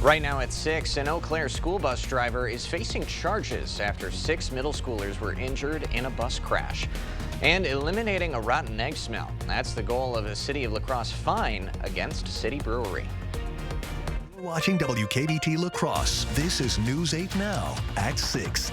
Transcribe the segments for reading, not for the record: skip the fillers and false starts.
Right now at 6, an Eau Claire school bus driver is facing charges after 6 middle schoolers were injured in a bus crash. And eliminating a rotten egg smell. That's the goal of a City of La Crosse fine against City Brewery. You're watching WKBT La Crosse. This is News 8 Now at 6.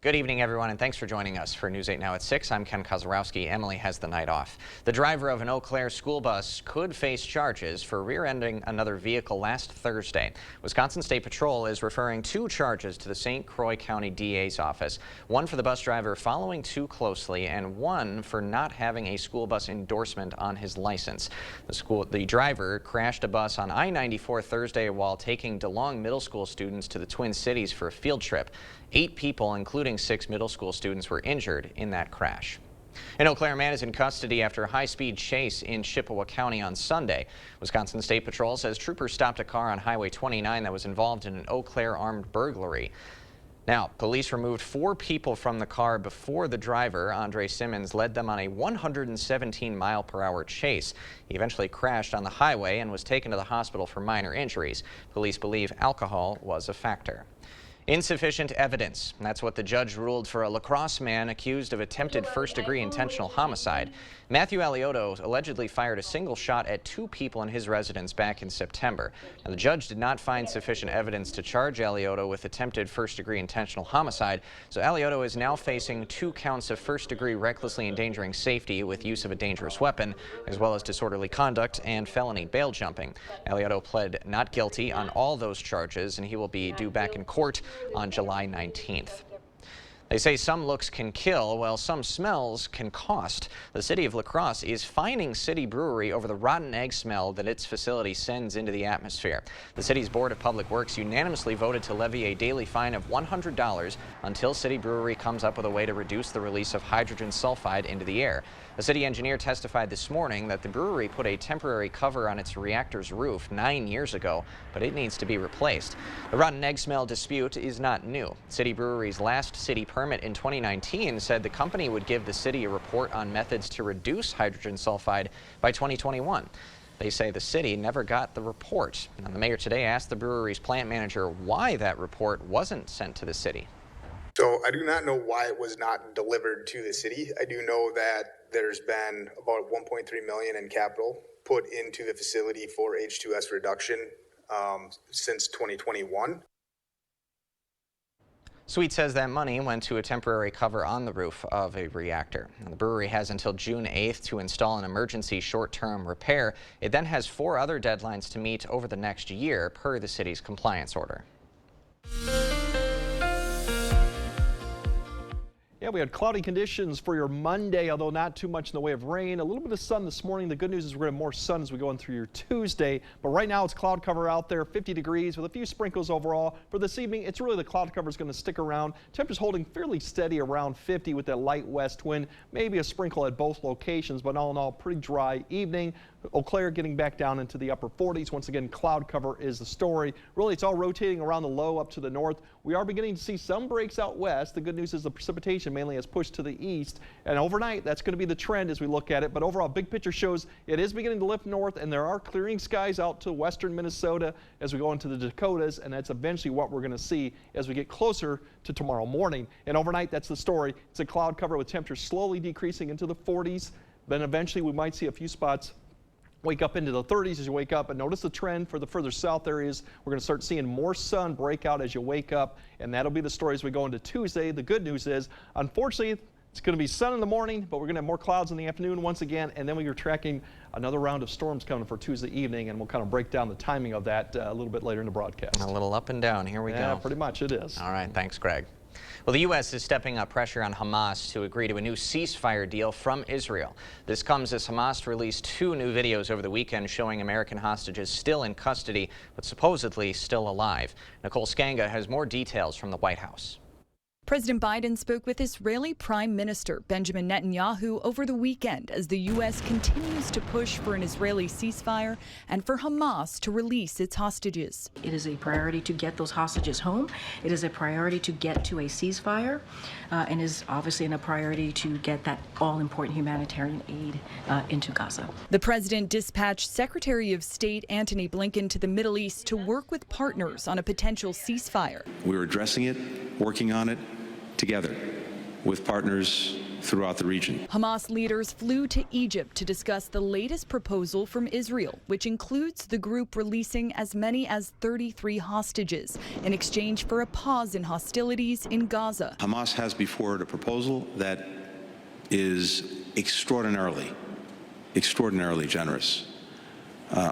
Good evening, everyone, and thanks for joining us for News 8 Now at 6. I'm Ken Kozarowski. Emily has the night off. The driver of an Eau Claire school bus could face charges for rear-ending another vehicle last Thursday. Wisconsin State Patrol is referring 2 charges to the St. Croix County DA's office. One for the bus driver following too closely, and one for not having a school bus endorsement on his license. The driver crashed a bus on I-94 Thursday while taking DeLong Middle School students to the Twin Cities for a field trip. 8 people, including 6 middle school students, were injured in that crash. An Eau Claire man is in custody after a high-speed chase in Chippewa County on Sunday. Wisconsin State Patrol says troopers stopped a car on Highway 29 that was involved in an Eau Claire armed burglary. Now, police removed 4 people from the car before the driver, Andre Simmons, led them on a 117-mile-per-hour chase. He eventually crashed on the highway and was taken to the hospital for minor injuries. Police believe alcohol was a factor. Insufficient evidence. That's what the judge ruled for a La Crosse man accused of attempted first-degree intentional homicide. Matthew Aliotto allegedly fired a single shot at 2 people in his residence back in September. Now, the judge did not find sufficient evidence to charge Aliotto with attempted first-degree intentional homicide, so Aliotto is now facing 2 counts of first-degree recklessly endangering safety with use of a dangerous weapon, as well as disorderly conduct and felony bail jumping. Aliotto pled not guilty on all those charges, and he will be due back in court on July 19th. They say some looks can kill, while some smells can cost. The City of La Crosse is fining City Brewery over the rotten egg smell that its facility sends into the atmosphere. The city's Board of Public Works unanimously voted to levy a daily fine of $100 until City Brewery comes up with a way to reduce the release of hydrogen sulfide into the air. A city engineer testified this morning that the brewery put a temporary cover on its reactor's roof 9 years ago, but it needs to be replaced. The rotten egg smell dispute is not new. City Brewery's last city permit in 2019 said the company would give the city a report on methods to reduce hydrogen sulfide by 2021. They say the city never got the report. Now, the mayor today asked the brewery's plant manager why that report wasn't sent to the city. So I do not know why it was not delivered to the city. I do know that there's been about $1.3 million in capital put into the facility for H2S reduction since 2021. Sweet says that money went to a temporary cover on the roof of a reactor. Now, the brewery has until June 8th to install an emergency short-term repair. It then has 4 other deadlines to meet over the next year per the city's compliance order. Yeah, we had cloudy conditions for your Monday, although not too much in the way of rain. A little bit of sun this morning. The good news is we're going to have more sun as we go on through your Tuesday. But right now it's cloud cover out there, 50 degrees with a few sprinkles overall. For this evening, it's really the cloud cover is going to stick around. Temperatures holding fairly steady around 50 with that light west wind. Maybe a sprinkle at both locations, but all in all, pretty dry evening. Eau Claire getting back down into the upper 40s. Once again, cloud cover is the story. Really, it's all rotating around the low up to the north. We are beginning to see some breaks out west. The good news is the precipitation mainly has pushed to the east. And overnight, that's going to be the trend as we look at it. But overall, big picture shows it is beginning to lift north, and there are clearing skies out to western Minnesota as we go into the Dakotas. And that's eventually what we're going to see as we get closer to tomorrow morning. And overnight, that's the story. It's a cloud cover with temperatures slowly decreasing into the 40s. Then eventually, we might see a few spots wake up into the 30s as you wake up, and notice the trend for the further south areas. We're going to start seeing more sun break out as you wake up, and that'll be the story as we go into Tuesday. The good news is, unfortunately, it's going to be sun in the morning, but we're going to have more clouds in the afternoon once again, and then we are tracking another round of storms coming for Tuesday evening, and we'll kind of break down the timing of that a little bit later in the broadcast. A little up and down. Here we go. Yeah, pretty much it is. All right. Thanks, Greg. Well, the U.S. is stepping up pressure on Hamas to agree to a new ceasefire deal from Israel. This comes as Hamas released 2 new videos over the weekend showing American hostages still in custody, but supposedly still alive. Nicole Skanga has more details from the White House. President Biden spoke with Israeli Prime Minister Benjamin Netanyahu over the weekend as the U.S. continues to push for an Israeli ceasefire and for Hamas to release its hostages. It is a priority to get those hostages home. It is a priority to get to a ceasefire, and is obviously a priority to get that all-important humanitarian aid into Gaza. The president dispatched Secretary of State Antony Blinken to the Middle East to work with partners on a potential ceasefire. We're addressing it, working on it together with partners throughout the region. Hamas leaders flew to Egypt to discuss the latest proposal from Israel, which includes the group releasing as many as 33 hostages in exchange for a pause in hostilities in Gaza. Hamas has before it a proposal that is extraordinarily generous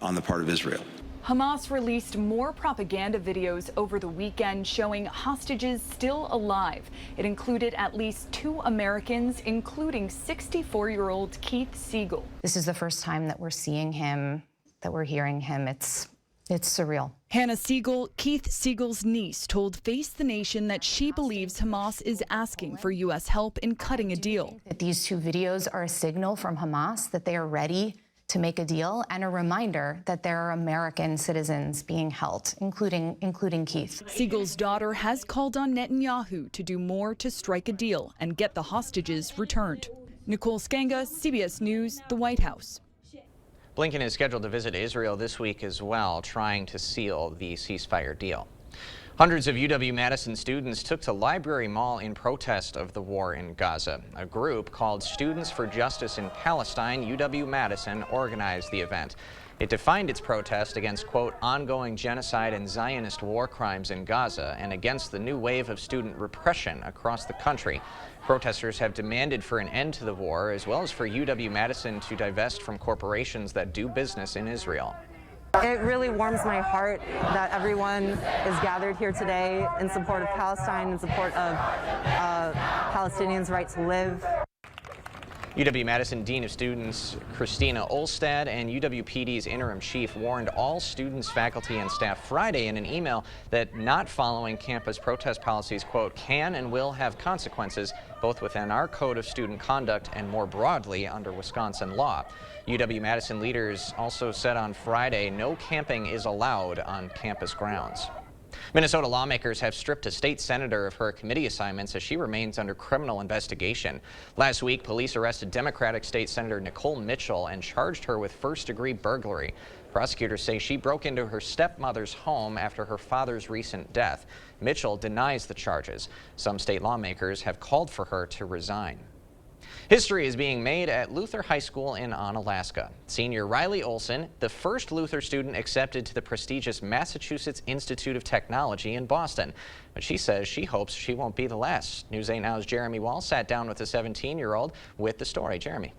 on the part of Israel. Hamas released more propaganda videos over the weekend showing hostages still alive. It included at least 2 Americans, including 64-year-old Keith Siegel. This is the first time that we're seeing him, that we're hearing him. It's surreal. Hannah Siegel, Keith Siegel's niece, told Face the Nation that she believes Hamas is asking for U.S. help in cutting a deal. That these 2 videos are a signal from Hamas that they are ready to make a deal, and a reminder that there are American citizens being held, including Keith. Siegel's daughter has called on Netanyahu to do more to strike a deal and get the hostages returned. Nicole Skanga, CBS News, the White House. Blinken is scheduled to visit Israel this week as well, trying to seal the ceasefire deal. Hundreds of UW-Madison students took to Library Mall in protest of the war in Gaza. A group called Students for Justice in Palestine, UW-Madison, organized the event. It defined its protest against, quote, ongoing genocide and Zionist war crimes in Gaza and against the new wave of student repression across the country. Protesters have demanded for an end to the war, as well as for UW-Madison to divest from corporations that do business in Israel. It really warms my heart that everyone is gathered here today in support of Palestine, in support of Palestinians' right to live. UW-Madison Dean of Students Christina Olstad and UW-PD's interim chief warned all students, faculty, and staff Friday in an email that not following campus protest policies, quote, can and will have consequences both within our code of student conduct and more broadly under Wisconsin law. UW-Madison leaders also said on Friday no camping is allowed on campus grounds. Minnesota lawmakers have stripped a state senator of her committee assignments as she remains under criminal investigation. Last week, police arrested Democratic State Senator Nicole Mitchell and charged her with first-degree burglary. Prosecutors say she broke into her stepmother's home after her father's recent death. Mitchell denies the charges. Some state lawmakers have called for her to resign. History is being made at Luther High School in Onalaska. Senior Riley Olson, the first Luther student accepted to the prestigious Massachusetts Institute of Technology in Boston. But she says she hopes she won't be the last. News 8 Now's Jeremy Wall sat down with the 17-year-old with the story. Jeremy.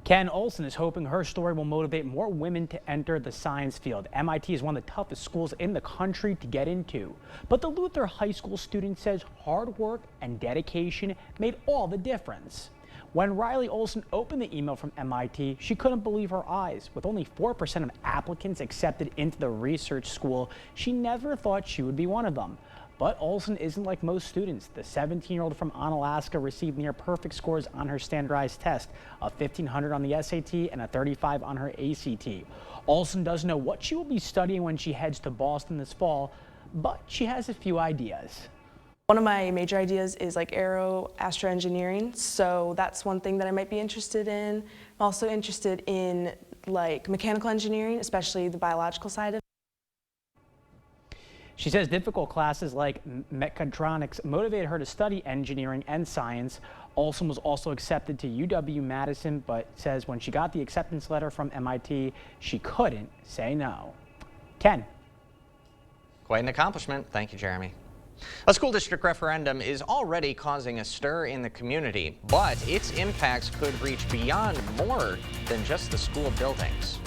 Ken Olson is hoping her story will motivate more women to enter the science field. MIT is one of the toughest schools in the country to get into. But the Luther High School student says hard work and dedication made all the difference. When Riley Olson opened the email from MIT, she couldn't believe her eyes. With only 4% of applicants accepted into the research school, she never thought she would be one of them. But Olson isn't like most students. The 17-year-old from Onalaska received near perfect scores on her standardized test, a 1,500 on the SAT and a 35 on her ACT. Olson doesn't know what she will be studying when she heads to Boston this fall, but she has a few ideas. One of my major ideas is like astroengineering, so that's one thing that I might be interested in. I'm also interested in like mechanical engineering, especially the biological side of it. She says difficult classes like mechatronics motivated her to study engineering and science. Olson was also accepted to UW-Madison, but says when she got the acceptance letter from MIT, she couldn't say no. Ken. Quite an accomplishment. Thank you, Jeremy. A school district referendum is already causing a stir in the community, but its impacts could reach beyond more than just the school buildings.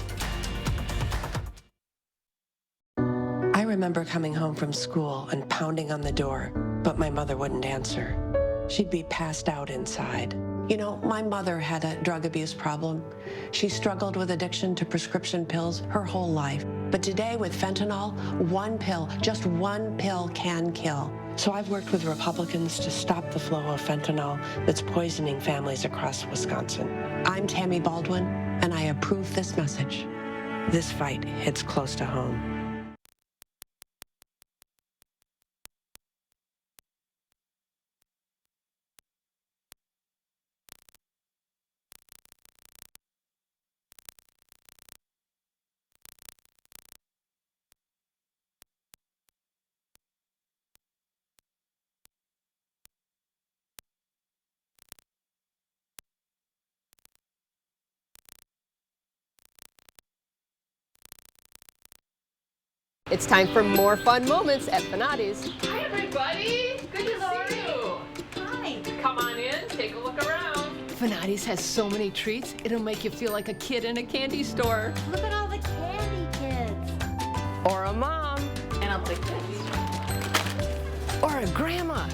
I remember coming home from school and pounding on the door, but my mother wouldn't answer. She'd be passed out inside. You know, my mother had a drug abuse problem. She struggled with addiction to prescription pills her whole life. But today with fentanyl, one pill, just one pill can kill. So I've worked with Republicans to stop the flow of fentanyl that's poisoning families across Wisconsin. I'm Tammy Baldwin, and I approve this message. This fight hits close to home. It's time for more fun moments at Fanati's. Hi, everybody. Good to see you. Hi. Come on in, take a look around. Fanati's has so many treats, it'll make you feel like a kid in a candy store. Look at all the candy kids. Or a mom. And I'll take this. Or a grandma.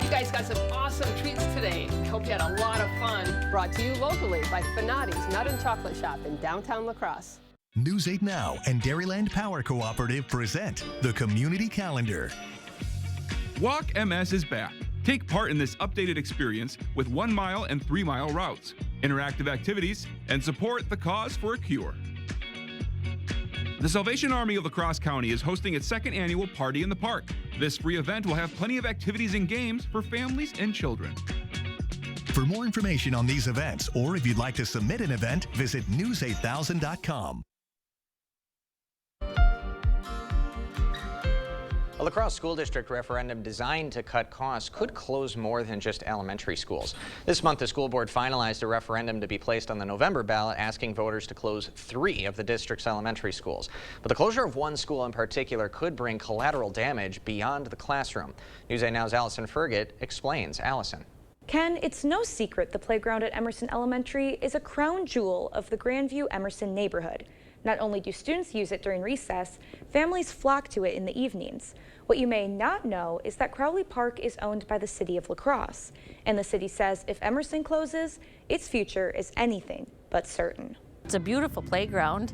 You guys got some awesome treats today. I hope you had a lot of fun. Brought to you locally by Fanati's Nut and Chocolate Shop in downtown La Crosse. News 8 Now and Dairyland Power Cooperative present the Community Calendar. Walk MS is back. Take part in this updated experience with 1 mile and 3 mile routes, interactive activities, and support the cause for a cure. The Salvation Army of La Crosse County is hosting its second annual Party in the Park. This free event will have plenty of activities and games for families and children. For more information on these events, or if you'd like to submit an event, visit news8000.com. A La Crosse School District referendum designed to cut costs could close more than just elementary schools. This month, the school board finalized a referendum to be placed on the November ballot asking voters to close 3 of the district's elementary schools. But the closure of one school in particular could bring collateral damage beyond the classroom. News 8 Now's Allison Fergit explains. Allison. Ken, it's no secret the playground at Emerson Elementary is a crown jewel of the Grandview-Emerson neighborhood. Not only do students use it during recess, families flock to it in the evenings. What you may not know is that Crowley Park is owned by the city of La Crosse, and the city says if Emerson closes, its future is anything but certain. It's a beautiful playground,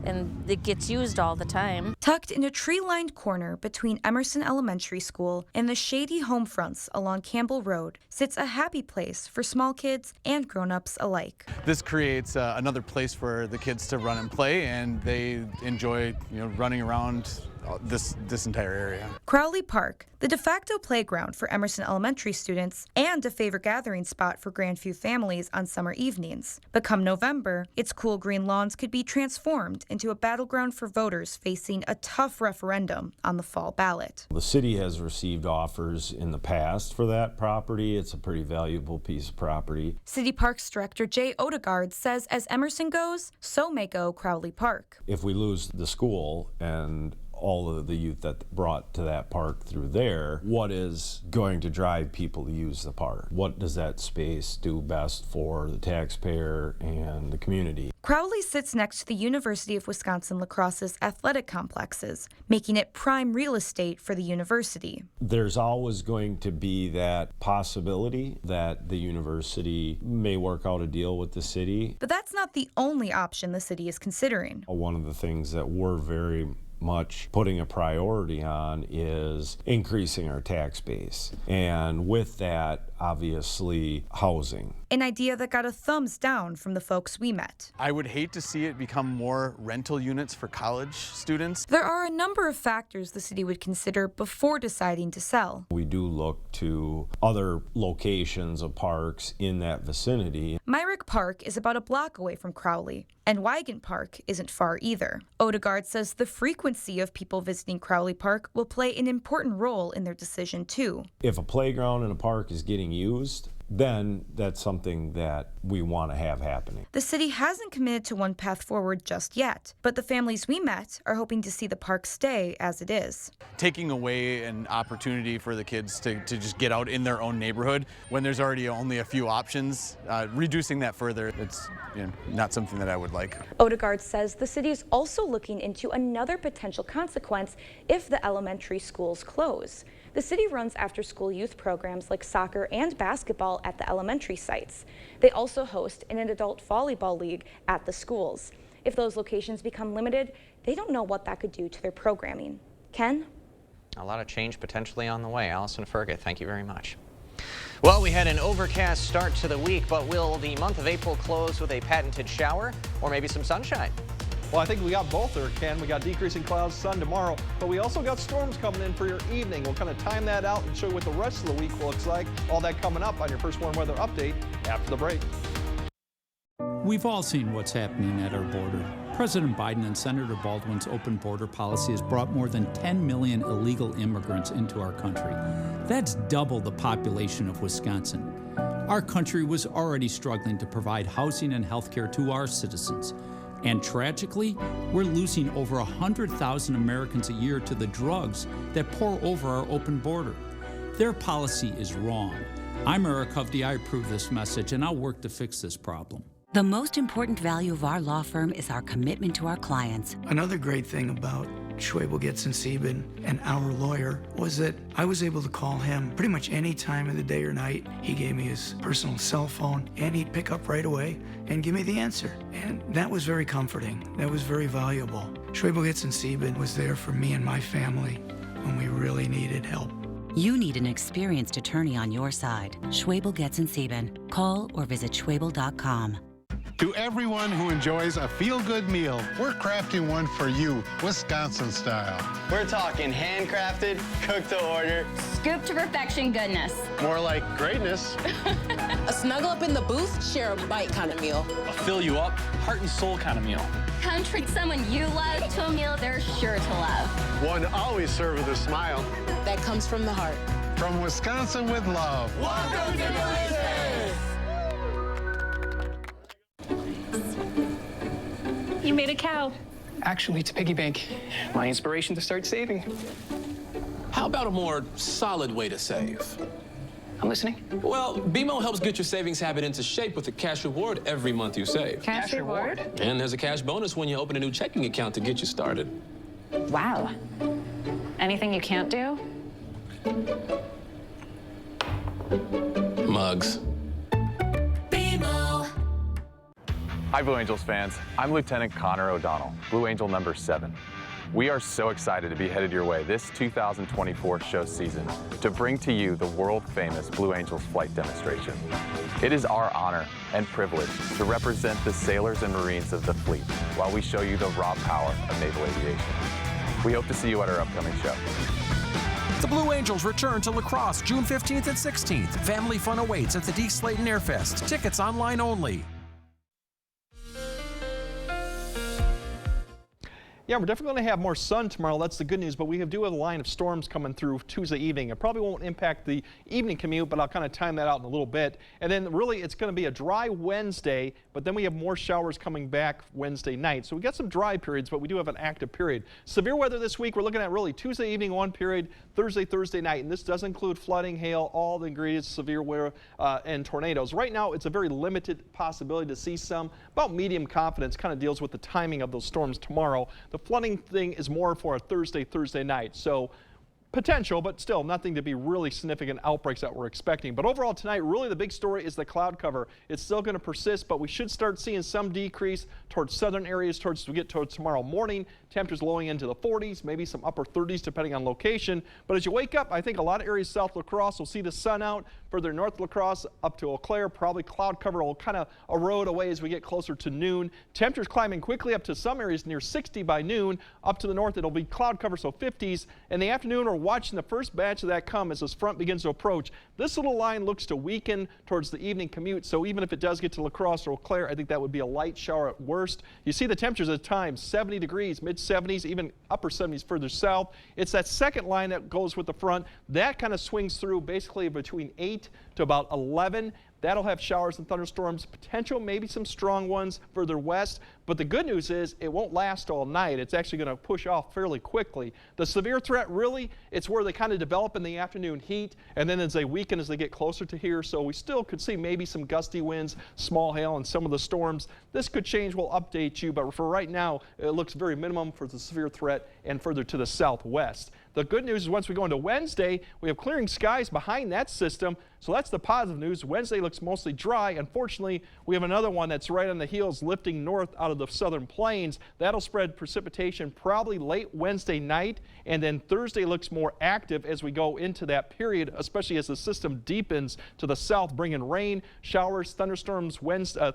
and it gets used all the time. Tucked in a tree-lined corner between Emerson Elementary School and the shady home fronts along Campbell Road sits a happy place for small kids and grown-ups alike. This creates another place for the kids to run and play, and they enjoy, running around this entire area. Crowley Park, the de facto playground for Emerson Elementary students and a favorite gathering spot for Grandview families on summer evenings. But come November, its cool green lawns could be transformed into a battleground for voters facing a tough referendum on the fall ballot. The city has received offers in the past for that property. It's a pretty valuable piece of property. City Parks Director Jay Odegaard says as Emerson goes, so may go Crowley Park. If we lose the school and all of the youth that brought to that park through there, what is going to drive people to use the park? What does that space do best for the taxpayer and the community? Crowley sits next to the University of Wisconsin-La Crosse's athletic complexes, making it prime real estate for the university. There's always going to be that possibility that the university may work out a deal with the city. But that's not the only option the city is considering. One of the things that we're very much putting a priority on is increasing our tax base. And with that, obviously, housing. An idea that got a thumbs down from the folks we met. I would hate to see it become more rental units for college students. There are a number of factors the city would consider before deciding to sell. We do look to other locations of parks in that vicinity. Myrick Park is about a block away from Crowley, and Wygant Park isn't far either. Odegaard says the frequency of people visiting Crowley Park will play an important role in their decision too. If a playground in a park is getting used, then that's something that we want to have happening. The city hasn't committed to one path forward just yet, but the families we met are hoping to see the park stay as it is. Taking away an opportunity for the kids to just get out in their own neighborhood when there's already only a few options, reducing that further, it's not something that I would like. Odegaard says the city is also looking into another potential consequence if the elementary schools close. The city runs after-school youth programs like soccer and basketball at the elementary sites. They also host an adult volleyball league at the schools. If those locations become limited, they don't know what that could do to their programming. Ken? A lot of change potentially on the way. Allison Ferget, thank you very much. Well, we had an overcast start to the week, but will the month of April close with a patented shower or maybe some sunshine? Well, I think we got both there, Ken. We got decreasing clouds, sun tomorrow, but we also got storms coming in for your evening. We'll kind of time that out and show you what the rest of the week looks like. All that coming up on your First Warn Weather Update after the break. We've all seen what's happening at our border. President Biden and Senator Baldwin's open border policy has brought more than 10 million illegal immigrants into our country. That's double the population of Wisconsin. Our country was already struggling to provide housing and health care to our citizens. And tragically, we're losing over 100,000 Americans a year to the drugs that pour over our open border. Their policy is wrong. I'm Eric Hovde. I approve this message, and I'll work to fix this problem. The most important value of our law firm is our commitment to our clients. Another great thing about Schwebel, Getz & Sieben and our lawyer was that I was able to call him pretty much any time of the day or night. He gave me his personal cell phone and he'd pick up right away and give me the answer. And that was very comforting. That was very valuable. Schwebel, Getz & Sieben was there for me and my family when we really needed help. You need an experienced attorney on your side. Schwebel, Getz & Sieben. Call or visit schwebel.com. To everyone who enjoys a feel-good meal, we're crafting one for you, Wisconsin style. We're talking handcrafted, cooked to order, scoop to perfection goodness. More like greatness. A snuggle up in the booth, share a bite kind of meal. A fill you up, heart and soul kind of meal. Come treat someone you love to a meal they're sure to love. One always served with a smile. That comes from the heart. From Wisconsin with love. Welcome to Delicious! You made a cow. Actually, to piggy bank, my inspiration to start saving. How about a more solid way to save? I'm listening. Well, BMO helps get your savings habit into shape with a cash reward every month you save. Cash reward? And there's a cash bonus when you open a new checking account to get you started. Wow. Anything you can't do? Mugs. Hi, Blue Angels fans. I'm Lieutenant Connor O'Donnell, Blue Angel number 7. We are so excited to be headed your way this 2024 show season to bring to you the world-famous Blue Angels flight demonstration. It is our honor and privilege to represent the sailors and Marines of the fleet while we show you the raw power of naval aviation. We hope to see you at our upcoming show. The Blue Angels return to La Crosse June 15th and 16th. Family fun awaits at the Deke Slayton Airfest. Tickets online only. Yeah, we're definitely going to have more sun tomorrow. That's the good news, but we do have a line of storms coming through Tuesday evening. It probably won't impact the evening commute, but I'll kind of time that out in a little bit. And then really it's going to be a dry Wednesday, but then we have more showers coming back Wednesday night. So we got some dry periods, but we do have an active period. Severe weather this week, we're looking at really Tuesday evening one period, Thursday night, and this does include flooding, hail, all the ingredients, severe weather, and tornadoes. Right now it's a very limited possibility to see some. About medium confidence, kind of deals with the timing of those storms tomorrow. The flooding thing is more for a Thursday night. So potential, but still nothing to be really significant outbreaks that we're expecting. But overall tonight, really the big story is the cloud cover. It's still going to persist, but we should start seeing some decrease towards southern areas as we get towards tomorrow morning. Temperatures lowering into the 40s, maybe some upper 30s depending on location. But as you wake up, I think a lot of areas south La Crosse will see the sun out. Further north La Crosse up to Eau Claire, probably cloud cover will kind of erode away as we get closer to noon. Temperatures climbing quickly up to some areas near 60 by noon. Up to the north, it'll be cloud cover, so 50s. In the afternoon, we're watching the first batch of that come as this front begins to approach. This little line looks to weaken towards the evening commute, so even if it does get to La Crosse or Eau Claire, I think that would be a light shower at worst. You see the temperatures at times, 70 degrees, mid-70s, even upper 70s further south. It's that second line that goes with the front. That kind of swings through basically between 8 to about 11. That'll have showers and thunderstorms, potential maybe some strong ones further west. But the good news is it won't last all night. It's actually going to push off fairly quickly. The severe threat, really, it's where they kind of develop in the afternoon heat, and then as they weaken as they get closer to here. So we still could see maybe some gusty winds, small hail, and some of the storms. This could change. We'll update you. But for right now, it looks very minimum for the severe threat and further to the southwest. The good news is once we go into Wednesday, we have clearing skies behind that system. So that's the positive news. Wednesday looks mostly dry. Unfortunately, we have another one that's right on the heels lifting north out of the southern plains. That'll spread precipitation probably late Wednesday night, and then Thursday looks more active as we go into that period, especially as the system deepens to the south, bringing rain, showers, thunderstorms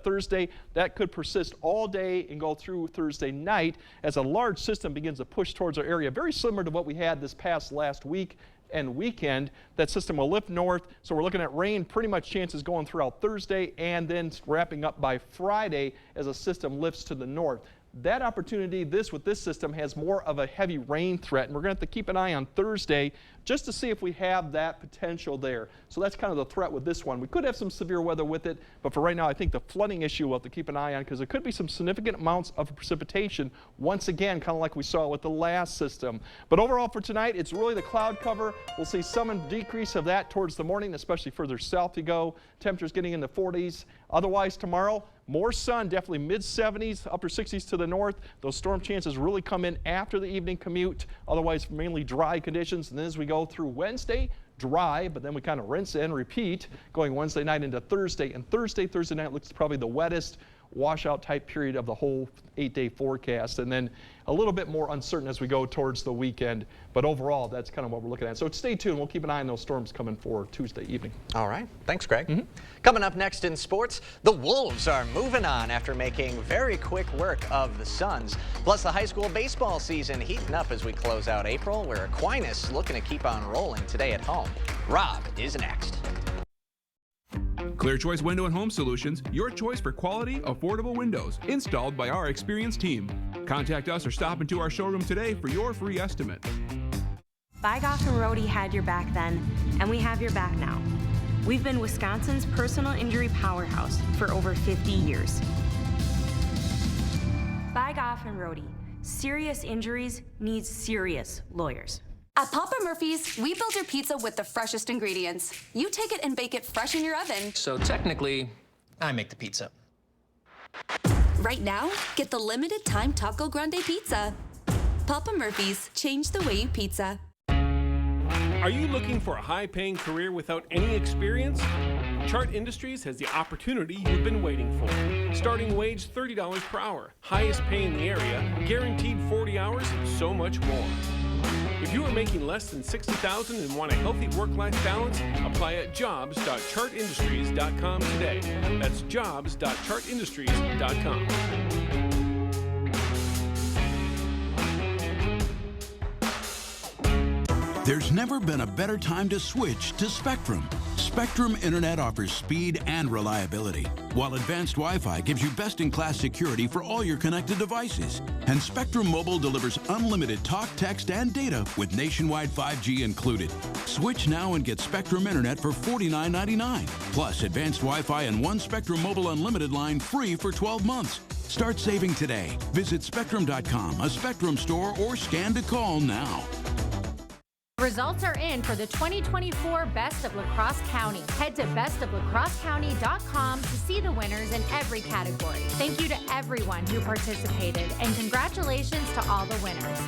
Thursday. That could persist all day and go through Thursday night as a large system begins to push towards our area, very similar to what we had this past last week and weekend. That system will lift north, so we're looking at rain pretty much chances going throughout Thursday and then wrapping up by Friday as a system lifts to the north. That opportunity, with this system, has more of a heavy rain threat, and we're going to have to keep an eye on Thursday just to see if we have that potential there. So that's kind of the threat with this one. We could have some severe weather with it, but for right now, I think the flooding issue we'll have to keep an eye on because there could be some significant amounts of precipitation once again, kind of like we saw with the last system. But overall for tonight, it's really the cloud cover. We'll see some decrease of that towards the morning, especially further south you go. Temperatures getting in the 40s. Otherwise tomorrow, more sun, definitely mid-70s, upper 60s to the north. Those storm chances really come in after the evening commute. Otherwise, mainly dry conditions. And then as we go through Wednesday, dry, but then we kind of rinse and repeat going Wednesday night into Thursday. And Thursday night looks probably the wettest washout type period of the whole 8-day forecast, and then a little bit more uncertain as we go towards the weekend. But overall, that's kind of what we're looking at. So stay tuned. We'll keep an eye on those storms coming for Tuesday evening. All right. Thanks, Greg. Coming up next in sports, the Wolves are moving on after making very quick work of the Suns. Plus, the high school baseball season heating up as we close out April, where Aquinas looking to keep on rolling today at home. Rob is next. Clear Choice Window and Home Solutions, your choice for quality, affordable windows, installed by our experienced team. Contact us or stop into our showroom today for your free estimate. Bygoff and Rohde had your back then, and we have your back now. We've been Wisconsin's personal injury powerhouse for over 50 years. Bygoff and Rohde. Serious injuries need serious lawyers. At Papa Murphy's, we build your pizza with the freshest ingredients. You take it and bake it fresh in your oven. So technically, I make the pizza. Right now, get the limited time Taco Grande pizza. Papa Murphy's, change the way you pizza. Are you looking for a high-paying career without any experience? Chart Industries has the opportunity you've been waiting for. Starting wage $30 per hour, highest pay in the area, guaranteed 40 hours, and so much more. If you are making less than $60,000 and want a healthy work-life balance, apply at jobs.chartindustries.com today. That's jobs.chartindustries.com. There's never been a better time to switch to Spectrum. Spectrum Internet offers speed and reliability, while advanced Wi-Fi gives you best-in-class security for all your connected devices. And Spectrum Mobile delivers unlimited talk, text, and data with nationwide 5G included. Switch now and get Spectrum Internet for $49.99, plus advanced Wi-Fi and one Spectrum Mobile Unlimited line free for 12 months. Start saving today. Visit Spectrum.com, a Spectrum store, or scan to call now. Results are in for the 2024 Best of La Crosse County. Head to bestoflacrossecounty.com to see the winners in every category. Thank you to everyone who participated, and congratulations to all the winners.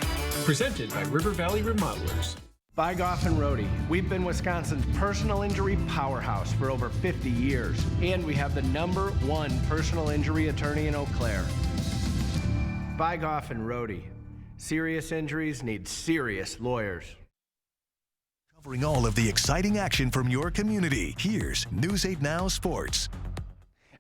Presented by River Valley Remodelers. Bygoff and Rohde. We've been Wisconsin's personal injury powerhouse for over 50 years, and we have the #1 personal injury attorney in Eau Claire. Bygoff and Rohde. Serious injuries need serious lawyers. Covering all of the exciting action from your community, here's News 8 Now Sports.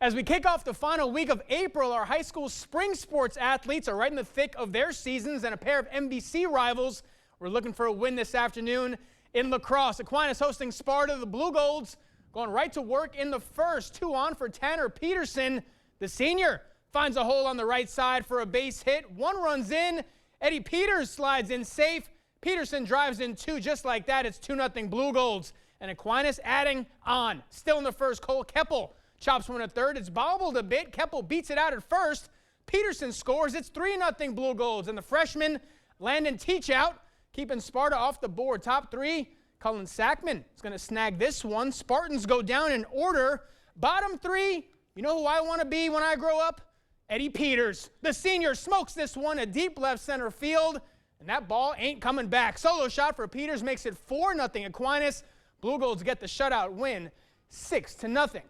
As we kick off the final week of April, our high school spring sports athletes are right in the thick of their seasons, and a pair of MVC rivals were looking for a win this afternoon in La Crosse. Aquinas hosting Sparta. The Blue Golds going right to work in the first. 2 on for Tanner Peterson. The senior finds a hole on the right side for a base hit. 1 runs in. Eddie Peters slides in safe. Peterson drives in 2 just like that. It's 2-0 Blue Golds. And Aquinas adding on. Still in the first, Cole Keppel chops one at third. It's bobbled a bit. Keppel beats it out at first. Peterson scores. It's 3-0 Blue Golds. And the freshman, Landon Teachout, keeping Sparta off the board. Top 3, Cullen Sackman is going to snag this one. Spartans go down in order. Bottom 3, you know who I want to be when I grow up? Eddie Peters. The senior smokes this one, a deep left center field. And that ball ain't coming back. Solo shot for Peters makes it 4-0 Aquinas. Blue Golds get the shutout win. 6-0.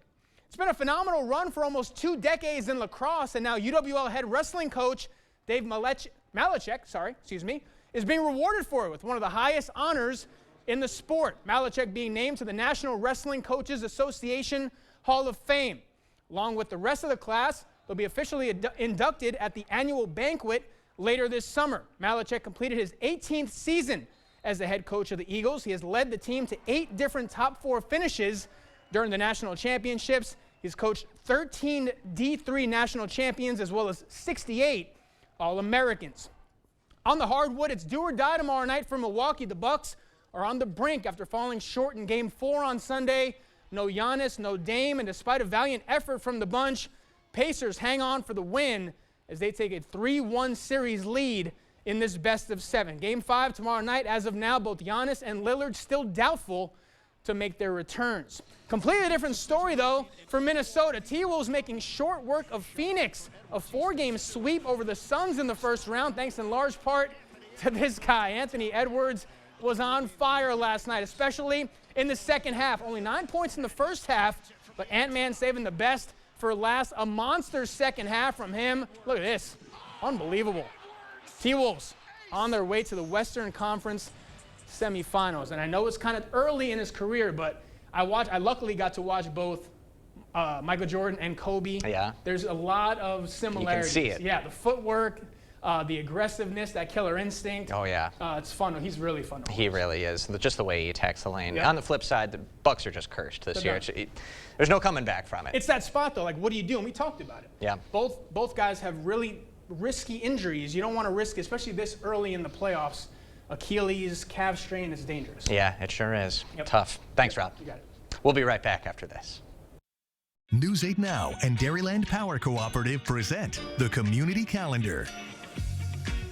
It's been a phenomenal run for almost 2 decades in lacrosse, and now UWL head wrestling coach Dave Malechek, is being rewarded for it with one of the highest honors in the sport. Malechek being named to the National Wrestling Coaches Association Hall of Fame. Along with the rest of the class, they'll be officially inducted at the annual banquet later this summer. Malechek completed his 18th season as the head coach of the Eagles. He has led the team to 8 different top 4 finishes during the national championships. He's coached 13 D3 national champions as well as 68 All-Americans. On the hardwood, it's do or die tomorrow night for Milwaukee. The Bucks are on the brink after falling short in Game 4 on Sunday. No Giannis, no Dame, and despite a valiant effort from the bunch, Pacers hang on for the win as they take a 3-1 series lead in this best-of-7. Game 5 tomorrow night. As of now, both Giannis and Lillard still doubtful to make their returns. Completely different story, though, for Minnesota. T-Wolves making short work of Phoenix. A 4-game sweep over the Suns in the first round, thanks in large part to this guy. Anthony Edwards was on fire last night, especially in the second half. Only 9 points in the first half, but Ant-Man saving the best for last. A monster second half from him. Look at this. Unbelievable. T-Wolves on their way to the Western Conference semifinals. And I know it's kind of early in his career, but I luckily got to watch both Michael Jordan and Kobe. Yeah. There's a lot of similarities. You can see it. Yeah, the footwork, the aggressiveness, that killer instinct. Oh, yeah. It's fun. He's really fun. He really is. Just the way he attacks the lane. Yeah. On the flip side, the Bucks are just cursed this year. There's no coming back from it. It's that spot, though. Like, what do you do? And we talked about it. Yeah. Both guys have really risky injuries. You don't want to risk, especially this early in the playoffs. Achilles, calf strain, it's dangerous. Yeah, it sure is. Yep. Tough. Thanks, Rob. You got it. We'll be right back after this. News 8 Now and Dairyland Power Cooperative present the Community Calendar.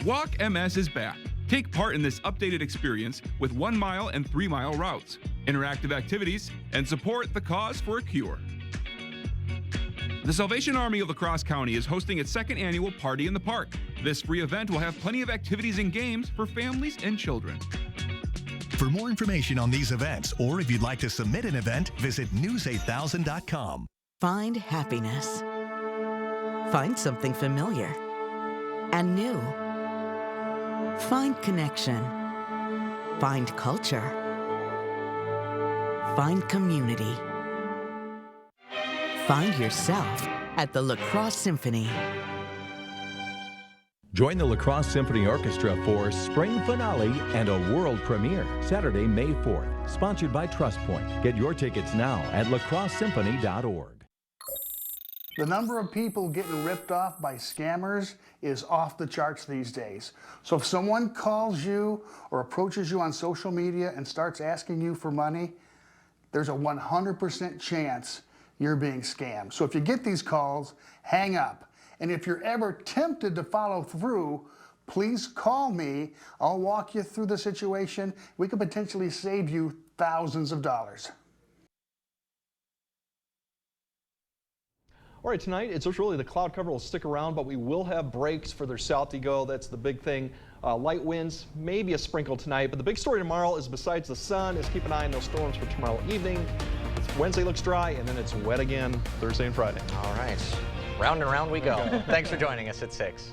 Walk MS is back. Take part in this updated experience with 1 mile and 3 mile routes, interactive activities, and support the cause for a cure. The Salvation Army of La Crosse County is hosting its 2nd annual Party in the Park. This free event will have plenty of activities and games for families and children. For more information on these events, or if you'd like to submit an event, visit news8000.com. Find happiness. Find something familiar and new. Find connection. Find culture. Find community. Find yourself at the La Crosse Symphony. Join the La Crosse Symphony Orchestra for Spring Finale and a world premiere, Saturday, May 4th. Sponsored by TrustPoint. Get your tickets now at lacrossesymphony.org. The number of people getting ripped off by scammers is off the charts these days. So if someone calls you or approaches you on social media and starts asking you for money, there's a 100% chance you're being scammed. So if you get these calls, hang up. And if you're ever tempted to follow through, please call me. I'll walk you through the situation. We could potentially save you thousands of dollars. All right, tonight, it's just really the cloud cover will stick around, but we will have breaks for their south to go. That's the big thing. Light winds, maybe a sprinkle tonight, but the big story tomorrow is besides the sun is keep an eye on those storms for tomorrow evening. Wednesday looks dry, and then it's wet again Thursday and Friday. All right. Round and round we go. Thanks for joining us at 6.